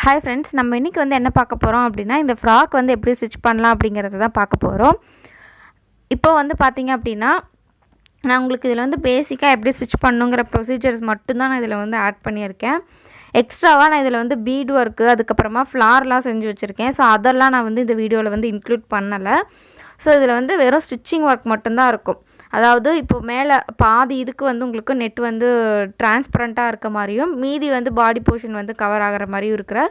Hi friends, நம்ம இன்றைக்கி வந்து என்ன பார்க்க போகிறோம் அப்படின்னா, இந்த ஃப்ராக் வந்து எப்படி ஸ்டிச் பண்ணலாம் அப்படிங்கிறத தான் பார்க்க போகிறோம். இப்போ வந்து பார்த்திங்க அப்படின்னா, நான் உங்களுக்கு இதில் வந்து பேசிக்காக எப்படி ஸ்டிச் பண்ணுங்கிற ப்ரொசீஜர்ஸ் மட்டும்தான் நான் இதில் வந்து ஆட் பண்ணியிருக்கேன். எக்ஸ்ட்ராவாக நான் இதில் வந்து பீட் ஒர்க்கு, அதுக்கப்புறமா ஃப்ளார்லாம் செஞ்சு வச்சுருக்கேன். ஸோ அதெல்லாம் நான் வந்து இந்த வீடியோவில் வந்து இன்க்ளூட் பண்ணலை. ஸோ இதில் வந்து வெறும் ஸ்டிச்சிங் ஒர்க் மட்டும்தான் இருக்கும். அதாவது இப்போது மேலே பாதி இதுக்கு வந்து உங்களுக்கு நெட் வந்து டிரான்ஸ்பரண்ட்டாக இருக்க மாதிரியும், மீதி வந்து பாடி போர்ஷன் வந்து கவர் ஆகிற மாதிரியும் இருக்கிற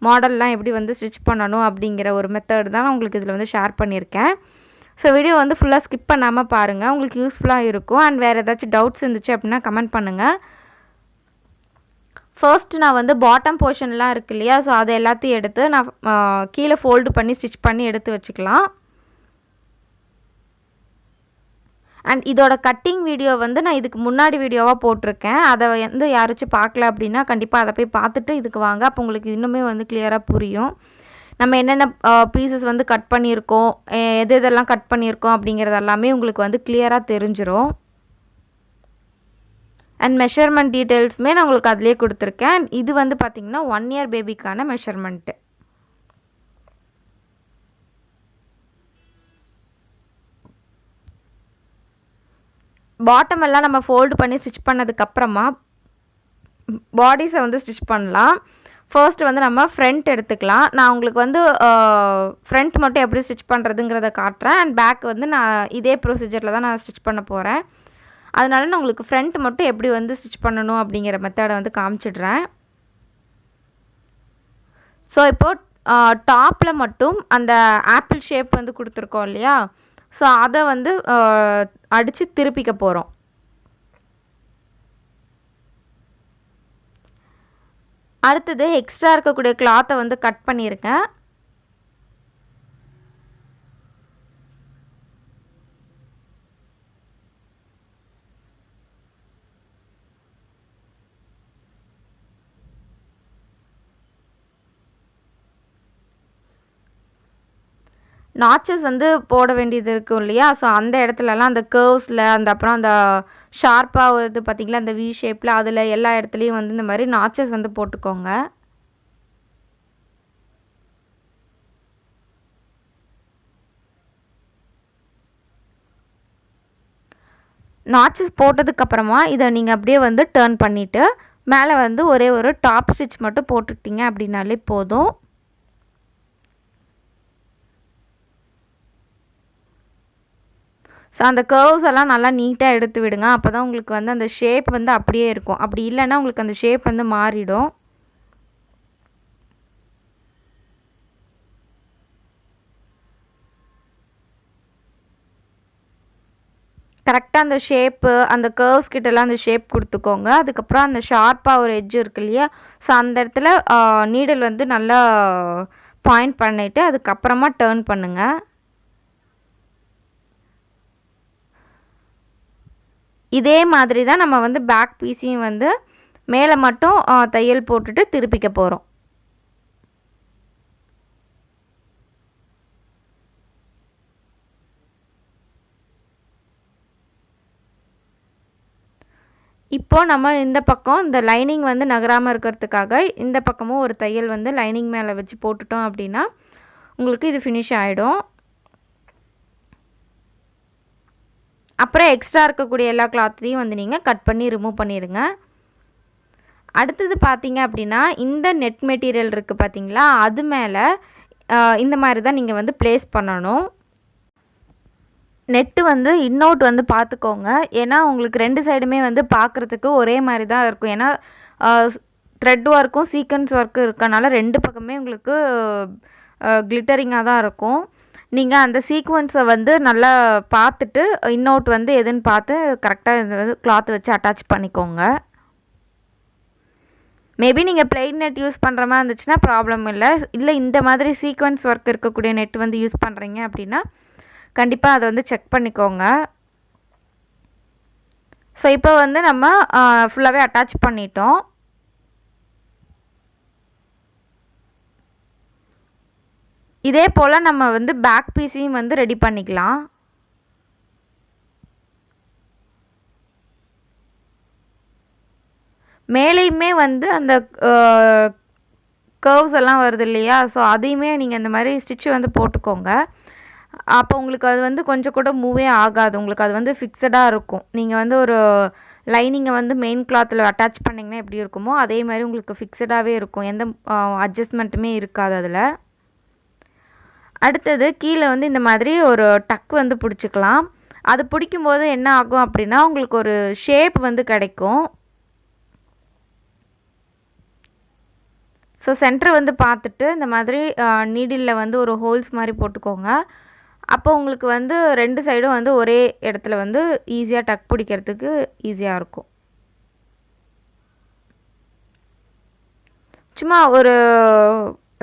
மாடல்லாம் எப்படி வந்து ஸ்டிச் பண்ணணும் அப்படிங்கிற ஒரு மெத்தட் தான் நான் உங்களுக்கு இதில் வந்து ஷேர் பண்ணியிருக்கேன். ஸோ வீடியோ வந்து ஃபுல்லாக ஸ்கிப் பண்ணாமல் பாருங்கள், உங்களுக்கு யூஸ்ஃபுல்லாக இருக்கும். அண்ட் வேறு ஏதாச்சும் டவுட்ஸ் இருந்துச்சு அப்படின்னா கமெண்ட் பண்ணுங்கள். ஃபர்ஸ்ட் நான் வந்து பாட்டம் போர்ஷன்லாம் இருக்குது இல்லையா, ஸோ அதை எல்லாத்தையும் எடுத்து நான் கீழே ஃபோல்டு பண்ணி ஸ்டிச் பண்ணி எடுத்து வச்சுக்கலாம். அண்ட் இதோட கட்டிங் வீடியோ வந்து நான் இதுக்கு முன்னாடி வீடியோவாக போட்டிருக்கேன். அதை வந்து யாராச்சும் பார்க்கல அப்படின்னா கண்டிப்பாக அதை போய் பார்த்துட்டு இதுக்கு வாங்க. அப்போ உங்களுக்கு இன்னுமே வந்து கிளியராக புரியும். நம்ம என்னென்ன பீசஸ் வந்து கட் பண்ணியிருக்கோம், எது எதெல்லாம் கட் பண்ணியிருக்கோம் அப்படிங்கிறது எல்லாமே உங்களுக்கு வந்து கிளியராக தெரிஞ்சிடும். அண்ட் மெஷர்மெண்ட் டீட்டெயில்ஸுமே நான் உங்களுக்கு அதிலே கொடுத்துருக்கேன். இது வந்து பார்த்திங்கன்னா 1 year பேபிக்கான மெஷர்மெண்ட்டு. பாட்டம் எல்லாம் நம்ம ஃபோல்டு பண்ணி ஸ்டிச் பண்ணதுக்கப்புறமா பாடிஸை வந்து ஸ்டிச் பண்ணலாம். ஃபர்ஸ்ட் வந்து நம்ம ஃப்ரண்ட் எடுத்துக்கலாம். நான் உங்களுக்கு வந்து ஃப்ரண்ட் மட்டும் எப்படி ஸ்டிச் பண்ணுறதுங்கிறத காட்டுறேன். அண்ட் பேக் வந்து நான் இதே ப்ரொசீஜரில் தான் நான் ஸ்டிச் பண்ண போகிறேன். அதனால நான் உங்களுக்கு ஃப்ரண்ட் மட்டும் எப்படி வந்து ஸ்டிச் பண்ணணும் அப்படிங்கிற மெத்தடை வந்து காமிச்சிடுறேன். ஸோ இப்போது டாப்பில் மட்டும் அந்த ஆப்பிள் ஷேப் வந்து கொடுத்துருக்கோம் இல்லையா, ஸோ அதை வந்து அடித்து திருப்பிக்க போகிறோம். அடுத்தது எக்ஸ்ட்ரா இருக்கக்கூடிய கிளாத்தை வந்து கட் பண்ணியிருக்கேன். நாச்சஸ் வந்து போட வேண்டியது இருக்கும் இல்லையா, ஸோ அந்த இடத்துலலாம் அந்த கர்வ்ஸில் அப்புறம் அந்த ஷார்ப்பாக வருது பார்த்திங்களா, அந்த வி ஷேப்பில், அதில் எல்லா இடத்துலையும் வந்து இந்த மாதிரி நாச்சஸ் வந்து போட்டுக்கோங்க. நாச்சஸ் போட்டதுக்கப்புறமா இதை நீங்கள் அப்படியே வந்து டர்ன் பண்ணிவிட்டு மேலே வந்து ஒரே ஒரு டாப் ஸ்டிச் மட்டும் போட்டுக்கிட்டிங்க அப்படின்னாலே போதும். ஸோ அந்த கர்வ்ஸ் எல்லாம் நல்லா நீட்டாக எடுத்து விடுங்க. அப்போ தான் உங்களுக்கு வந்து அந்த ஷேப் வந்து அப்படியே இருக்கும். அப்படி இல்லைன்னா உங்களுக்கு அந்த ஷேப் வந்து மாறிடும். கரெக்டாக அந்த ஷேப்பு, அந்த கர்வ்ஸ் கிட்டலாம் அந்த ஷேப் கொடுத்துக்கோங்க. அதுக்கப்புறம் அந்த ஷார்ப்பாக ஒரு எட்ஜ் இருக்கு இல்லையா, ஸோ அந்த இடத்துல நீடில் வந்து நல்லா பாயிண்ட் பண்ணிவிட்டு அதுக்கப்புறமா டர்ன் பண்ணுங்கள். இதே மாதிரி தான் நம்ம வந்து பேக் பீஸையும் வந்து மேலே மட்டும் தையல் போட்டுட்டு திருப்பிக்க போகிறோம். இப்போது நம்ம இந்த பக்கம் இந்த லைனிங் வந்து நகராமல் இருக்கிறதுக்காக இந்த பக்கமும் ஒரு தையல் வந்து லைனிங் மேலே வச்சு போட்டுட்டோம் அப்படின்னா உங்களுக்கு இது ஃபினிஷ் ஆகிடும். அப்புறம் எக்ஸ்ட்ரா இருக்கக்கூடிய எல்லா கிளாத்தையும் வந்து நீங்கள் கட் பண்ணி ரிமூவ் பண்ணிடுங்க. அடுத்தது பார்த்தீங்க அப்படின்னா இந்த நெட் மெட்டீரியல் இருக்குது பார்த்தீங்களா, அது மேலே இந்த மாதிரி தான் நீங்கள் வந்து ப்ளேஸ் பண்ணணும். நெட்டு வந்து இன்னோட் வந்து பார்த்துக்கோங்க, ஏன்னா உங்களுக்கு 2 சைடுமே வந்து பார்க்குறதுக்கு ஒரே மாதிரி தான் இருக்கும். ஏன்னா த்ரெட் ஒர்க்கும் சீக்வன்ஸ் ஒர்க்கும் இருக்கனால 2 பக்கமே உங்களுக்கு கிளிட்டரிங்காக தான் இருக்கும். நீங்கள் அந்த சீக்வன்ஸை வந்து நல்லா பார்த்துட்டு இன்னோட் வந்து எதுன்னு பார்த்து கரெக்டாக இந்த வந்து கிளாத் வச்சு அட்டாச் பண்ணிக்கோங்க. மேபி நீங்கள் பிளெயின் நெட் யூஸ் பண்ணுற மாதிரி இருந்துச்சுன்னா ப்ராப்ளம் இல்லை. இல்லை இந்த மாதிரி சீக்வன்ஸ் ஒர்க் இருக்கக்கூடிய நெட் வந்து யூஸ் பண்ணுறீங்க அப்படின்னா கண்டிப்பாக அதை வந்து செக் பண்ணிக்கோங்க. ஸோ இப்போ வந்து நம்ம ஃபுல்லாகவே அட்டாச் பண்ணிட்டோம். இதே போல் நம்ம வந்து பேக் பீஸையும் வந்து ரெடி பண்ணிக்கலாம். மேலேயுமே வந்து அந்த கர்வ்ஸ் எல்லாம் வருது இல்லையா, ஸோ அதையுமே நீங்கள் இந்த மாதிரி ஸ்டிச் வந்து போட்டுக்கோங்க. அப்போ உங்களுக்கு அது வந்து கொஞ்சம் கூட மூவே ஆகாது. உங்களுக்கு அது வந்து ஃபிக்ஸடாக இருக்கும். நீங்கள் வந்து ஒரு லைனிங்கை வந்து மெயின் கிளாத்தில் அட்டாச் பண்ணிங்கன்னா எப்படி இருக்குமோ அதே மாதிரி உங்களுக்கு ஃபிக்ஸடாகவே இருக்கும். எந்த அட்ஜஸ்ட்மெண்ட்டுமே இருக்காது அதில். அடுத்தது கீழே வந்து இந்த மாதிரி ஒரு டக் வந்து பிடிச்சிக்கலாம். அது பிடிக்கும்போது என்ன ஆகும் அப்படின்னா உங்களுக்கு ஒரு ஷேப் வந்து கிடைக்கும். ஸோ சென்டர் வந்து பார்த்துட்டு இந்த மாதிரி நீடிலில் வந்து ஒரு ஹோல்ஸ் மாதிரி போட்டுக்கோங்க. அப்போ உங்களுக்கு வந்து 2 சைடும் வந்து ஒரே இடத்துல வந்து ஈஸியாக டக் பிடிக்கிறதுக்கு ஈஸியாக இருக்கும். சும்மா ஒரு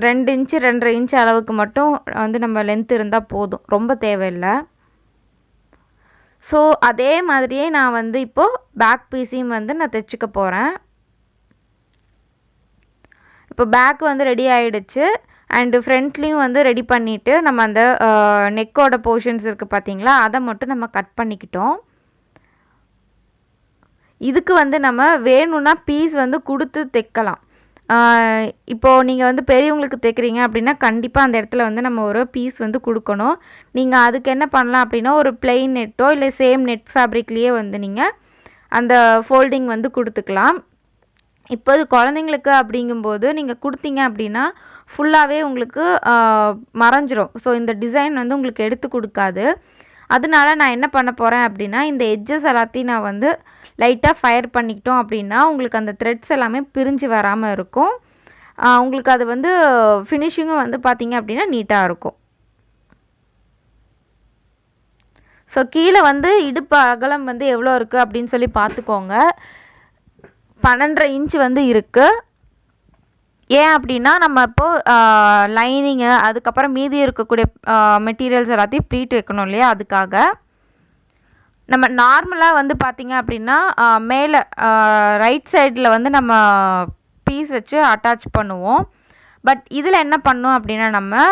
2 இன்ச்சு 2.5 இன்ச்சு அளவுக்கு மட்டும் வந்து நம்ம லென்த் இருந்தால் போதும், ரொம்ப தேவையில்லை. ஸோ அதே மாதிரியே நான் வந்து இப்போது பேக் பீஸையும் வந்து நான் தைச்சிக்க போகிறேன். இப்போ பேக் வந்து ரெடி ஆகிடுச்சு. அண்டு ஃப்ரண்ட்லேயும் வந்து ரெடி பண்ணிவிட்டு நம்ம அந்த நெக்கோட போர்ஷன்ஸ் இருக்குது பார்த்தீங்களா, அதை மட்டும் நம்ம கட் பண்ணிக்கிட்டோம். இதுக்கு வந்து நம்ம வேணும்னா பீஸ் வந்து கொடுத்து தைக்கலாம். இப்போது நீங்கள் வந்து பெரியவங்களுக்கு தைக்கிறீங்க அப்படின்னா கண்டிப்பாக அந்த இடத்துல வந்து நம்ம ஒரு பீஸ் வந்து கொடுக்கணும். நீங்கள் அதுக்கு என்ன பண்ணலாம் அப்படின்னா ஒரு பிளெயின் நெட்டோ இல்லை சேம் நெட் ஃபேப்ரிக்லேயே வந்து நீங்கள் அந்த ஃபோல்டிங் வந்து கொடுத்துக்கலாம். இப்போ இது குழந்தைங்களுக்கு அப்படிங்கும்போது நீங்கள் கொடுத்தீங்க அப்படின்னா ஃபுல்லாகவே உங்களுக்கு மறைஞ்சிரும். ஸோ இந்த டிசைன் வந்து உங்களுக்கு எடுத்து கொடுக்காது. அதனால நான் என்ன பண்ண போகிறேன் அப்படின்னா இந்த எட்ஜஸ் எல்லாத்தையும் நான் வந்து லைட்டாக ஃபயர் பண்ணிக்கிட்டோம் அப்படின்னா உங்களுக்கு அந்த த்ரெட்ஸ் எல்லாமே பிரிஞ்சு வராமல் இருக்கும். உங்களுக்கு அது வந்து ஃபினிஷிங்கும் வந்து பார்த்தீங்க அப்படின்னா நீட்டாக இருக்கும். ஸோ கீழே வந்து இடுப்பு அகலம் வந்து எவ்வளோ இருக்குது அப்படின்னு சொல்லி பார்த்துக்கோங்க. 12.5 இன்ச்சு வந்து இருக்குது. ஏன் அப்படின்னா நம்ம இப்போது லைனிங்கு அதுக்கப்புறம் மீதி இருக்கக்கூடிய மெட்டீரியல்ஸ் எல்லாத்தையும் ப்ளீட் வைக்கணும் இல்லையா, அதுக்காக. நம்ம நார்மலாக வந்து பார்த்திங்க அப்படின்னா மேலே ரைட் சைடில் வந்து நம்ம பீஸ் வச்சு அட்டாச் பண்ணுவோம். பட் இதில் என்ன பண்ணோம் அப்படின்னா நம்ம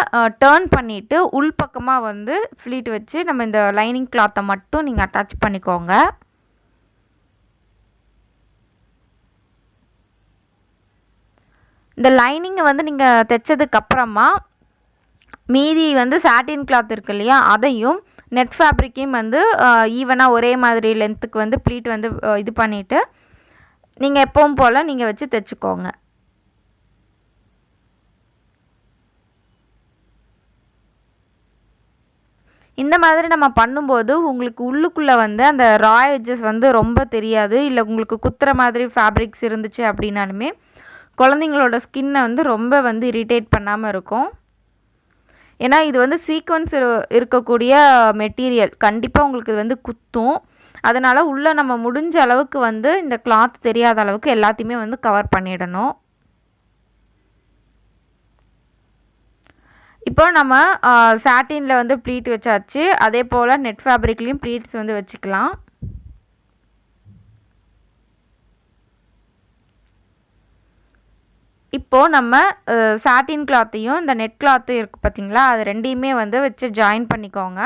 டேர்ன் பண்ணிவிட்டு உள்பக்கமாக வந்து ஃப்ளீட் வச்சு நம்ம இந்த லைனிங் கிளாத்தை மட்டும் நீங்கள் அட்டாச் பண்ணிக்கோங்க. இந்த லைனிங்கை வந்து நீங்கள் தைச்சதுக்கப்புறமா மீதி வந்து சாட்டின் கிளாத் இருக்கு இல்லையா, அதையும் நெட் ஃபேப்ரிக்கையும் வந்து ஈவனாக ஒரே மாதிரி லென்த்துக்கு வந்து ப்ளீட் வந்து இது பண்ணிவிட்டு நீங்கள் எப்பவும் போல் நீங்கள் வச்சு தைச்சிக்கோங்க. இந்த மாதிரி நம்ம பண்ணும்போது உங்களுக்கு உள்ளுக்குள்ளே வந்து அந்த ரா எட்ஜஸ் வந்து ரொம்ப தெரியாது. இல்லை உங்களுக்கு குத்துற மாதிரி ஃபேப்ரிக்ஸ் இருந்துச்சு அப்படின்னாலுமே குழந்தைங்களோட ஸ்கின்னை வந்து ரொம்ப வந்து இரிட்டேட் பண்ணாமல் இருக்கும். ஏன்னா இது வந்து சீக்வன்ஸ் இருக்கக்கூடிய மெட்டீரியல், கண்டிப்பாக உங்களுக்கு இது வந்து குத்தும். அதனால் உள்ளே நம்ம முடிஞ்ச அளவுக்கு வந்து இந்த கிளாத் தெரியாத அளவுக்கு எல்லாத்தையுமே வந்து கவர் பண்ணிடணும். இப்போ நம்ம சாட்டினில் வந்து ப்ளீட் வச்சாச்சு. அதே போல் நெட் ஃபேப்ரிக்லேயும் ப்ளீட்ஸ் வந்து வச்சுக்கலாம். இப்போது நம்ம சாட்டின் கிளாத்தையும் இந்த நெட் கிளாத்தும் இருக்குது பார்த்தீங்களா, அது ரெண்டையுமே வந்து வச்சு ஜாயின் பண்ணிக்கோங்க.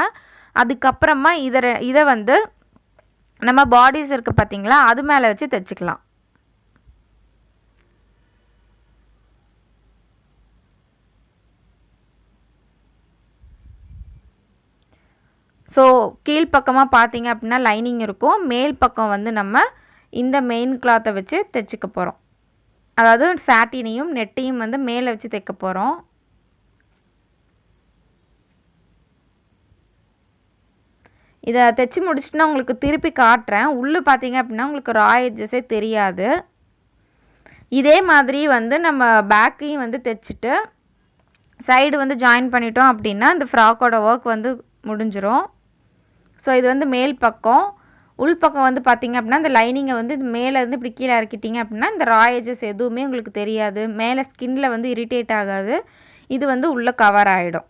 அதுக்கப்புறமா இதை வந்து நம்ம பாடிஸ் இருக்குது பார்த்தீங்களா, அது மேலே வச்சு தைச்சிக்கலாம். ஸோ கீழ்ப்பக்கமாக பார்த்தீங்க அப்படின்னா லைனிங் இருக்கும். மேல் பக்கம் வந்து நம்ம இந்த மெயின் கிளாத்தை வச்சு தைச்சிக்க போகிறோம். அதாவது சாட்டினையும் நெட்டையும் வந்து மேலே வச்சு தைக்க போகிறோம். இதை தைச்சி முடிச்சுட்டுனா உங்களுக்கு திருப்பி காட்டுறேன். உள்ளே பார்த்தீங்க அப்படின்னா உங்களுக்கு ரா எட்ஜஸே தெரியாது. இதே மாதிரி வந்து நம்ம பேக்கையும் வந்து தைச்சிட்டு சைடு வந்து ஜாயின் பண்ணிட்டோம் அப்படின்னா இந்த ஃப்ராக்கோட ஒர்க் வந்து முடிஞ்சிடும். ஸோ இது வந்து மேல் பக்கம். உள்பக்கம் வந்து பார்த்திங்க அப்படின்னா இந்த லைனிங்கை வந்து மேலேருந்து இப்படி கீழே இறக்கிட்டிங்க அப்படின்னா இந்த ரா எட்ஜஸ் எதுவுமே உங்களுக்கு தெரியாது. மேலே ஸ்கின்னில் வந்து இரிட்டேட் ஆகாது. இது வந்து உள்ளே கவர் ஆகிடும்.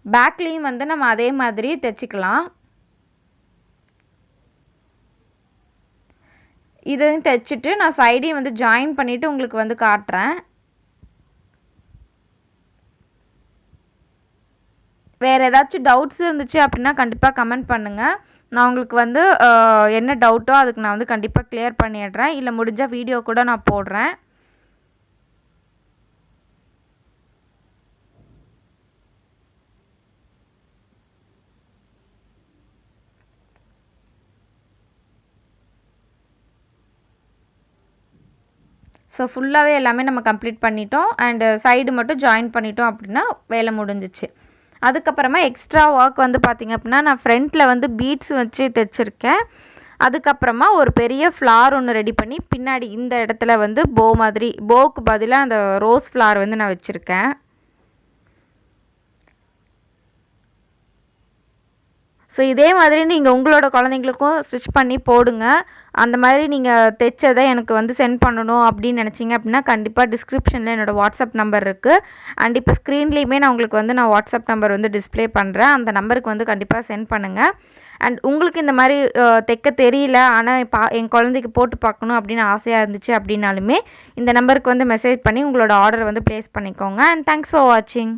பேக்லேயும் வந்து நம்ம அதே மாதிரி தைச்சிக்கலாம். இதையும் தைச்சிட்டு நான் சைடையும் வந்து ஜாயின் பண்ணிவிட்டு உங்களுக்கு வந்து காட்டுறேன். வேறு ஏதாச்சும் டவுட்ஸ் இருந்துச்சு அப்படின்னா கண்டிப்பாக கமெண்ட் பண்ணுங்கள். நான் உங்களுக்கு வந்து என்ன டவுட்டோ அதுக்கு நான் வந்து கண்டிப்பாக கிளியர் பண்ணிடுறேன். இல்லை முடிஞ்சால் வீடியோ கூட நான் போடுறேன். ஸோ ஃபுல்லாகவே எல்லாமே நம்ம கம்ப்ளீட் பண்ணிட்டோம். அண்டு சைடு மட்டும் ஜாயின் பண்ணிட்டோம் அப்படின்னா வேலை முடிஞ்சிச்சு. அதுக்கப்புறமா எக்ஸ்ட்ரா ஒர்க் வந்து பார்த்திங்க அப்படின்னா நான் ஃப்ரண்ட்டில் வந்து பீட்ஸ் வச்சு தைச்சிருக்கேன். அதுக்கப்புறமா ஒரு பெரிய ஃப்ளார் ஒன்று ரெடி பண்ணி பின்னாடி இந்த இடத்துல வந்து போவுக்கு பதிலாக அந்த ரோஸ் ஃப்ளார் வந்து நான் வச்சுருக்கேன். ஸோ இதே மாதிரி நீங்கள் உங்களோட குழந்தைங்களுக்கும் ஸ்டிச் பண்ணி போடுங்க. அந்த மாதிரி நீங்கள் தைச்சதை எனக்கு வந்து சென்ட் பண்ணணும் அப்படின்னு நினச்சிங்க அப்படின்னா கண்டிப்பாக டிஸ்கிரிப்ஷனில் என்னோடய வாட்ஸ்அப் நம்பர் இருக்குது. அண்ட் இப்போ ஸ்க்ரீன்லேயுமே நான் உங்களுக்கு வந்து வாட்ஸ்அப் நம்பர் வந்து டிஸ்பிளே பண்ணுறேன். அந்த நம்பருக்கு வந்து கண்டிப்பாக சென்ட் பண்ணுங்கள். அண்ட் உங்களுக்கு இந்த மாதிரி தைக்க தெரியல, ஆனால் என் குழந்தைக்கு போட்டு பார்க்கணும் அப்படின்னு ஆசையாக இருந்துச்சு அப்படின்னாலுமே இந்த நம்பருக்கு வந்து மெசேஜ் பண்ணி உங்களோட ஆர்டரை வந்து ப்ளேஸ் பண்ணிக்கோங்க. அண்ட் தேங்க்ஸ் ஃபார் வாட்சிங்.